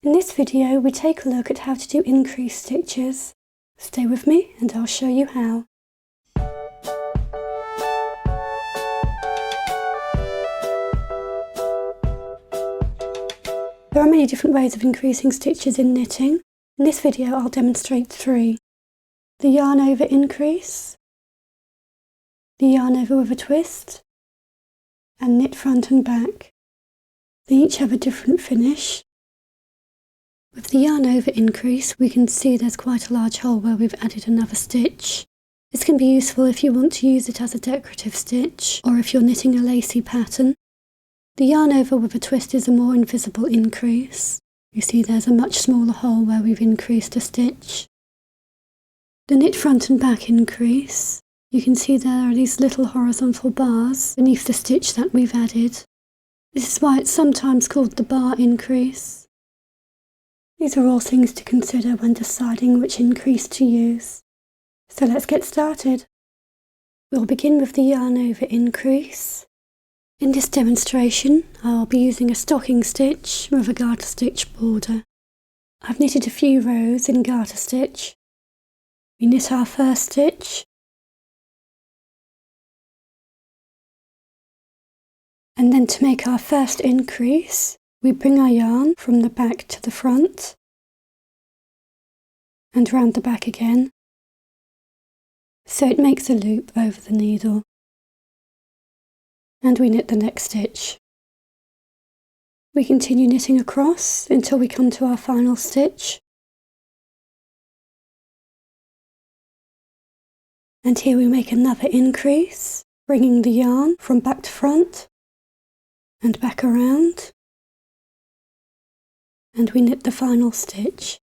In this video we take a look at how to do increase stitches. Stay with me and I'll show you how. There are many different ways of increasing stitches in knitting. In this video I'll demonstrate 3. The yarn over increase, the yarn over with a twist, and knit front and back. They each have a different finish. With the yarn over increase we can see there's quite a large hole where we've added another stitch. This can be useful if you want to use it as a decorative stitch or if you're knitting a lacy pattern. The yarn over with a twist is a more invisible increase. You see there's a much smaller hole where we've increased a stitch. The knit front and back increase, you can see there are these little horizontal bars beneath the stitch that we've added. This is why it's sometimes called the bar increase. These are all things to consider when deciding which increase to use. So let's get started. We'll begin with the yarn over increase. In this demonstration I'll be using a stocking stitch with a garter stitch border. I've knitted a few rows in garter stitch. We knit our first stitch, and then to make our first increase we bring our yarn from the back to the front and round the back again, so it makes a loop over the needle, and we knit the next stitch. We continue knitting across until we come to our final stitch, and here we make another increase, bringing the yarn from back to front and back around, and we knit the final stitch.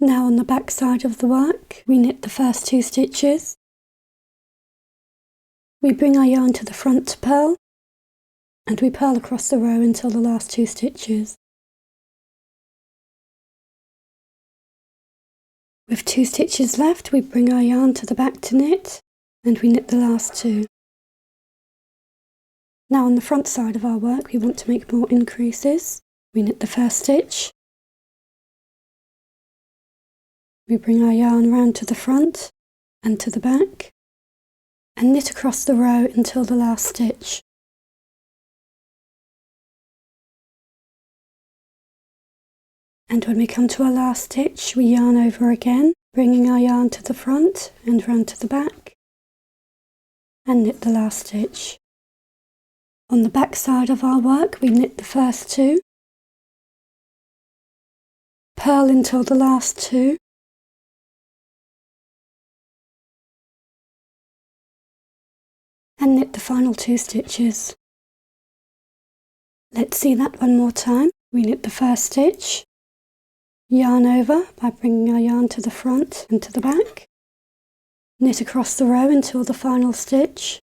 Now on the back side of the work we knit the first 2 stitches. We bring our yarn to the front to purl, and we purl across the row until the last 2 stitches. With 2 stitches left we bring our yarn to the back to knit, and we knit the last 2. Now on the front side of our work we want to make more increases. We knit the first stitch, we bring our yarn round to the front and to the back, and knit across the row until the last stitch. And when we come to our last stitch we yarn over again, bringing our yarn to the front and round to the back, and knit the last stitch. On the back side of our work we knit the first 2, purl until the last 2, and knit the final 2 stitches. Let's see that one more time. We knit the first stitch, yarn over by bringing our yarn to the front and to the back, knit across the row until the final stitch,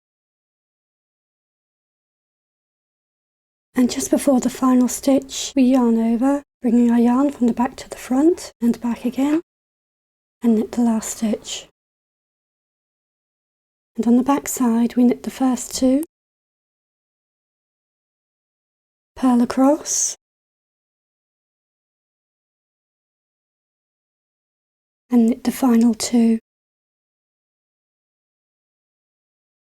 and just before the final stitch we yarn over, bringing our yarn from the back to the front and back again, and knit the last stitch. And on the back side we knit the first 2, purl across, and knit the final 2.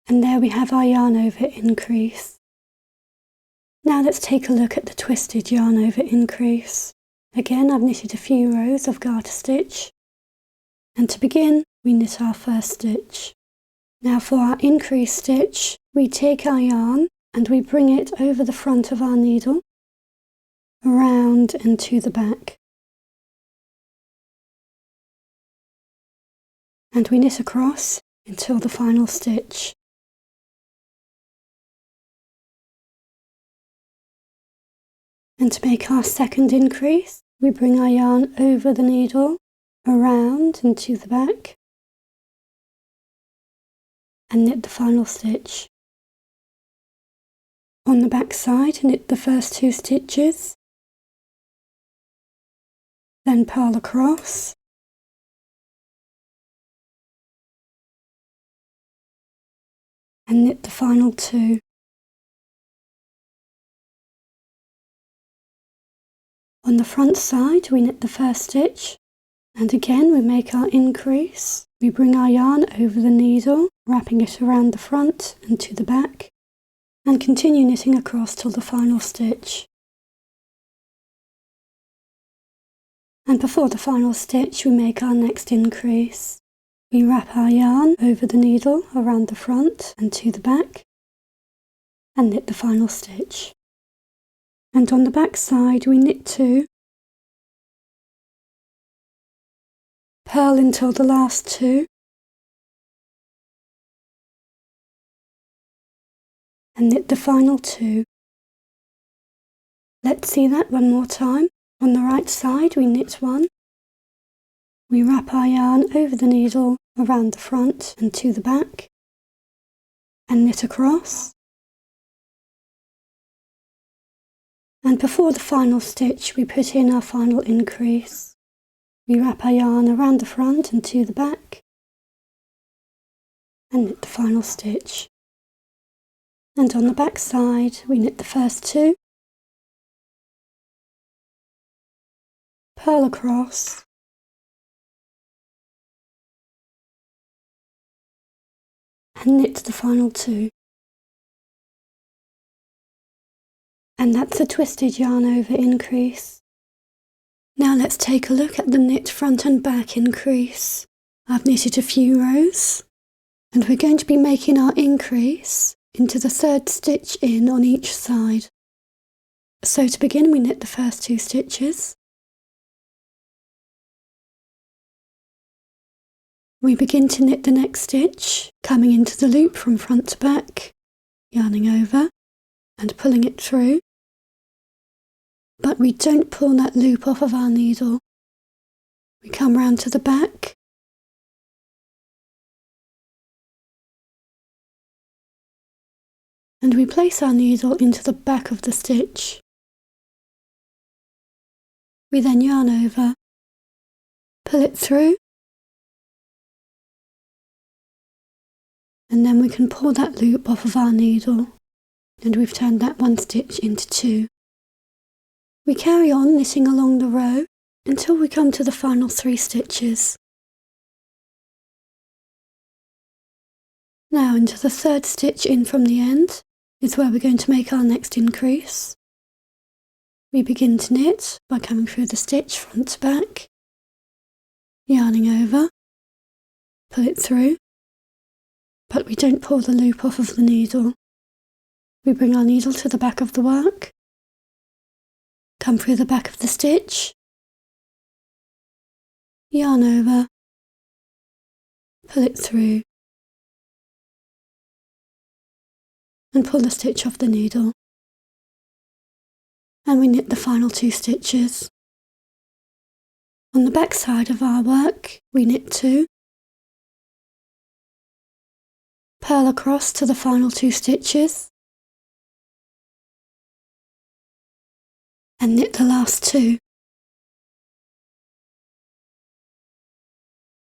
And there we have our yarn over increase. Now let's take a look at the twisted yarn over increase. Again I've knitted a few rows of garter stitch, and to begin we knit our first stitch. Now for our increase stitch we take our yarn and we bring it over the front of our needle, around and to the back, and we knit across until the final stitch. And to make our second increase we bring our yarn over the needle, around and to the back, and knit the final stitch. On the back side knit the first 2 stitches, then purl across, and knit the final 2. On the front side we knit the first stitch, and again we make our increase. We bring our yarn over the needle, wrapping it around the front and to the back, and continue knitting across till the final stitch. And before the final stitch we make our next increase. We wrap our yarn over the needle around the front and to the back, and knit the final stitch. And on the back side we knit 2, purl until the last 2, and knit the final 2. Let's see that one more time. On the right side we knit 1, we wrap our yarn over the needle around the front and to the back, and knit across. And before the final stitch we put in our final increase. We wrap our yarn around the front and to the back, and knit the final stitch. And on the back side we knit the first 2, purl across, and knit the final 2. And that's a twisted yarn over increase. Now let's take a look at the knit front and back increase. I've knitted a few rows, and we're going to be making our increase into the 3rd stitch in on each side. So to begin we knit the first 2 stitches. We begin to knit the next stitch, coming into the loop from front to back, yarning over and pulling it through. But we don't pull that loop off of our needle. We come round to the back, and we place our needle into the back of the stitch. We then yarn over, pull it through, and then we can pull that loop off of our needle, and we've turned that 1 stitch into 2. We carry on knitting along the row until we come to the final 3 stitches. Now into the 3rd stitch in from the end is where we're going to make our next increase. We begin to knit by coming through the stitch front to back, yarning over, pull it through, but we don't pull the loop off of the needle. We bring our needle to the back of the work, come through the back of the stitch, yarn over, pull it through, and pull the stitch off the needle. And we knit the final 2 stitches. On the back side of our work we knit 2, purl across to the final 2 stitches, and knit the last 2.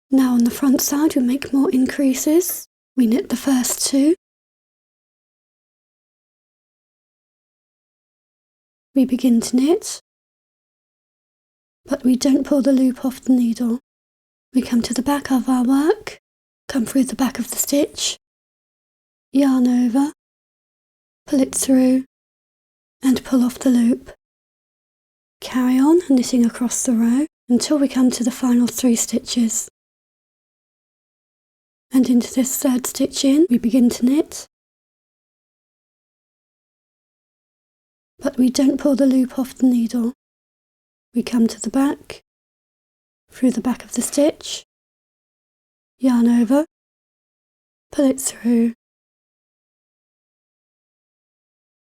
Now on the front side we make more increases. We knit the first 2, we begin to knit, but we don't pull the loop off the needle. We come to the back of our work, come through the back of the stitch, yarn over, pull it through, and pull off the loop. Carry on knitting across the row until we come to the final 3 stitches. And into this 3rd stitch in we begin to knit, but we don't pull the loop off the needle. We come to the back, through the back of the stitch, yarn over, pull it through,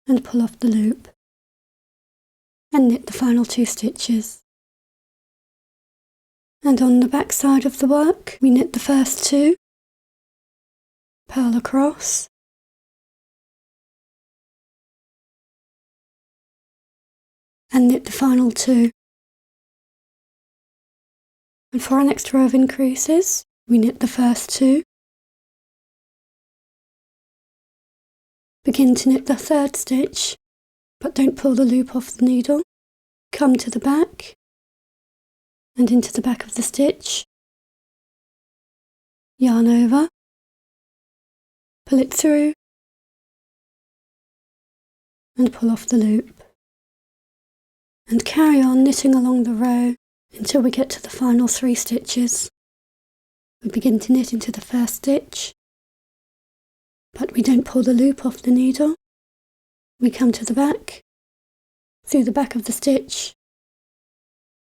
and pull off the loop, and knit the final 2 stitches. And on the back side of the work we knit the first 2, purl across, and knit the final 2. And for our next row of increases we knit the first 2, begin to knit the 3rd stitch, but don't pull the loop off the needle, come to the back and into the back of the stitch, yarn over, pull it through and pull off the loop, and carry on knitting along the row until we get to the final 3 stitches. We begin to knit into the first stitch, but we don't pull the loop off the needle. We come to the back, through the back of the stitch,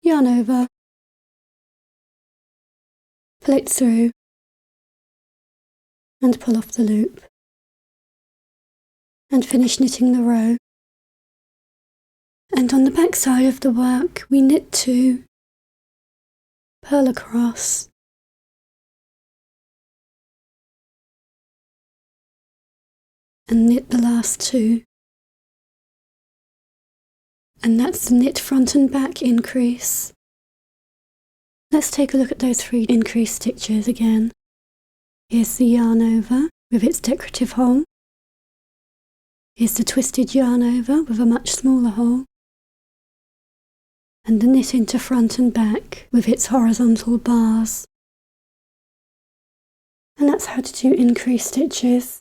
yarn over, pull it through and pull off the loop, and finish knitting the row. And on the back side of the work we knit 2, purl across, and knit the last 2. And that's the knit front and back increase. Let's take a look at those 3 increase stitches again. Here's the yarn over with its decorative hole. Here's the twisted yarn over with a much smaller hole. And the knit into front and back with its horizontal bars. And that's how to do increase stitches.